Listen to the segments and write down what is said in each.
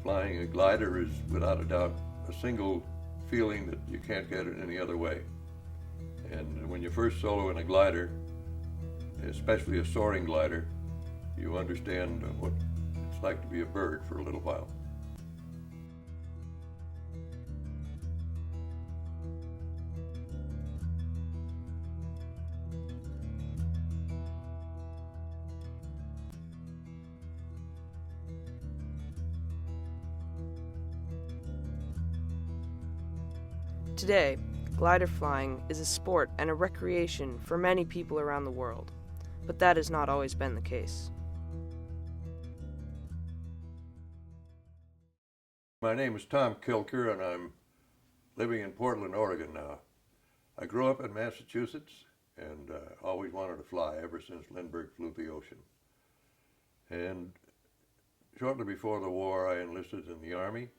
Flying a glider is without a doubt a single feeling that you can't get it any other way. And when you first solo in a glider, especially a soaring glider, you understand what it's like to be a bird for a little while. Today, glider flying is a sport and a recreation for many people around the world, but that has not always been the case. My name is Tom Kilker, and I'm living in Portland, Oregon now. I grew up in Massachusetts and always wanted to fly ever since Lindbergh flew the ocean. And shortly before the war, I enlisted in the Army,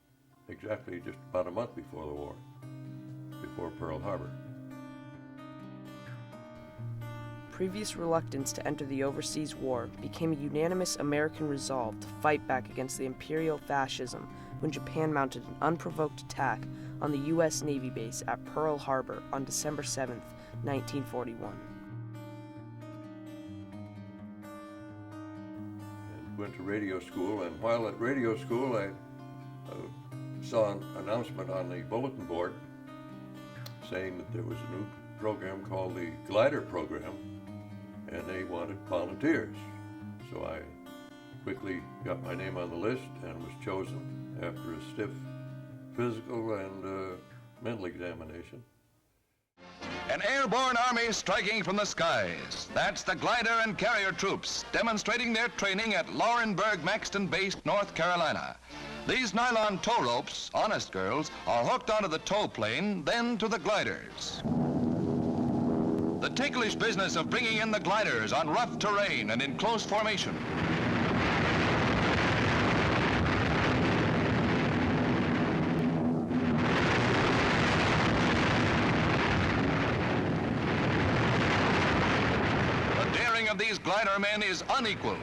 exactly just about a month before the war, before Pearl Harbor. Previous reluctance to enter the overseas war became a unanimous American resolve to fight back against the imperial fascism when Japan mounted an unprovoked attack on the U.S. Navy base at Pearl Harbor on December 7, 1941. I went to radio school, and while at radio school, I saw an announcement on the bulletin board saying that there was a new program called the Glider Program, and they wanted volunteers. So I quickly got my name on the list and was chosen after a stiff physical and mental examination. An airborne army striking from the skies. That's the glider and carrier troops demonstrating their training at Laurinburg-Maxton Base, North Carolina. These nylon tow ropes, honest girls, are hooked onto the tow plane, then to the gliders. The ticklish business of bringing in the gliders on rough terrain and in close formation. The daring of these glider men is unequaled.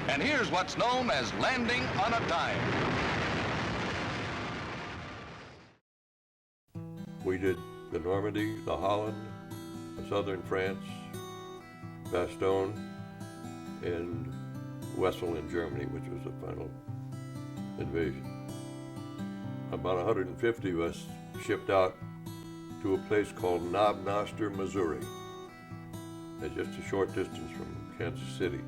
And here's what's known as landing on a dime. We did the Normandy, the Holland, southern France, Bastogne, and Wessel in Germany, which was the final invasion. About 150 of us shipped out to a place called Knob Noster, Missouri, just a short distance from Kansas City.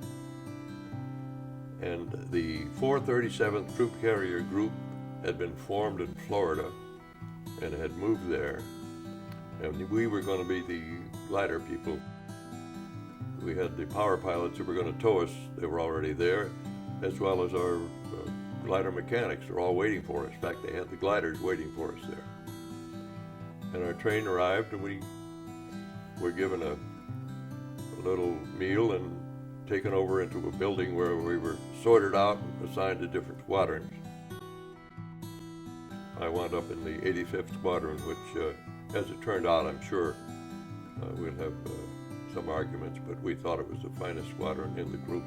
And the 437th Troop Carrier Group had been formed in Florida and had moved there. And we were going to be the glider people. We had the power pilots who were going to tow us. They were already there, as well as our glider mechanics. They're all waiting for us. In fact, they had the gliders waiting for us there. And our train arrived, and we were given a little meal and taken over into a building where we were sorted out and assigned to different squadrons. I wound up in the 85th Squadron, which, as it turned out, I'm sure we'll have some arguments, but we thought it was the finest squadron in the group.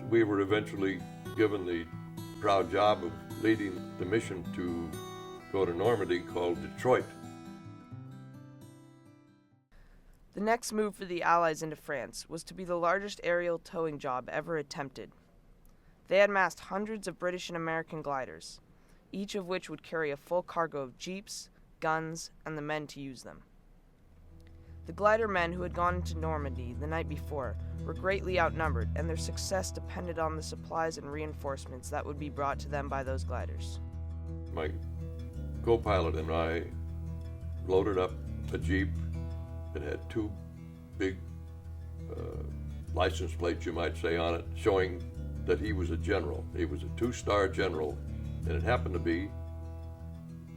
We were eventually given the proud job of leading the mission to go to Normandy called Detroit. The next move for the Allies into France was to be the largest aerial towing job ever attempted. They had massed hundreds of British and American gliders, each of which would carry a full cargo of jeeps, guns, and the men to use them. The glider men who had gone into Normandy the night before were greatly outnumbered, and their success depended on the supplies and reinforcements that would be brought to them by those gliders. My co-pilot and I loaded up a jeep. It had two big license plates, you might say, on it, showing that he was a general. He was a two-star general, and it happened to be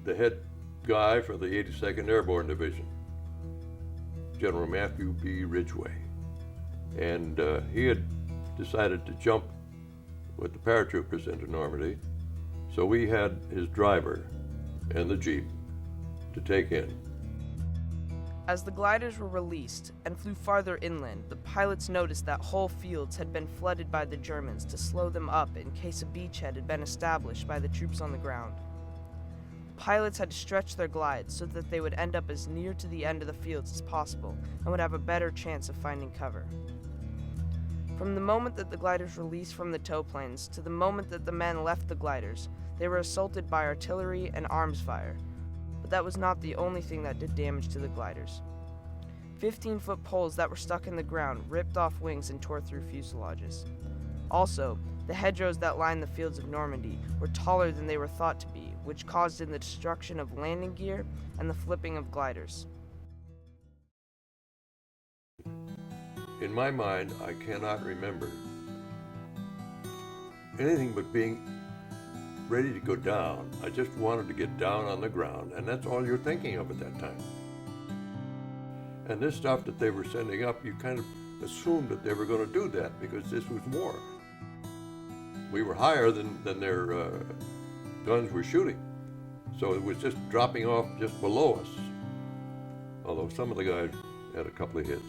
the head guy for the 82nd Airborne Division, General Matthew B. Ridgway. And he had decided to jump with the paratroopers into Normandy, so we had his driver and the jeep to take in. As the gliders were released and flew farther inland, the pilots noticed that whole fields had been flooded by the Germans to slow them up in case a beachhead had been established by the troops on the ground. The pilots had to stretch their glides so that they would end up as near to the end of the fields as possible and would have a better chance of finding cover. From the moment that the gliders released from the tow planes to the moment that the men left the gliders, they were assaulted by artillery and arms fire. But that was not the only thing that did damage to the gliders. 15-foot poles that were stuck in the ground ripped off wings and tore through fuselages. Also, the hedgerows that lined the fields of Normandy were taller than they were thought to be, which caused the destruction of landing gear and the flipping of gliders. In my mind, I cannot remember anything but being ready to go down. I just wanted to get down on the ground, and that's all you're thinking of at that time. And this stuff that they were sending up, you kind of assumed that they were going to do that because this was war. We were higher than their guns were shooting, so it was just dropping off just below us, although some of the guys had a couple of hits.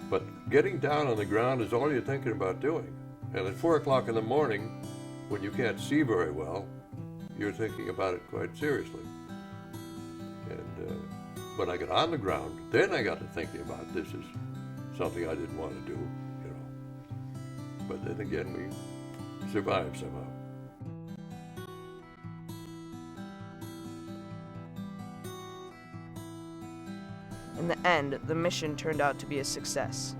But getting down on the ground is all you're thinking about doing. And at 4 o'clock in the morning, when you can't see very well, you're thinking about it quite seriously. And when I got on the ground, then I got to thinking about this is something I didn't want to do, you know. But then again, we survived somehow. In the end, the mission turned out to be a success.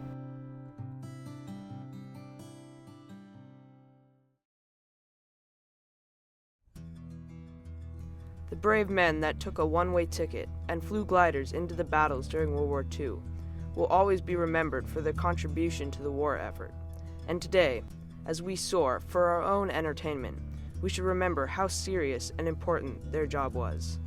The brave men that took a one-way ticket and flew gliders into the battles during World War II will always be remembered for their contribution to the war effort. And today, as we soar for our own entertainment, we should remember how serious and important their job was.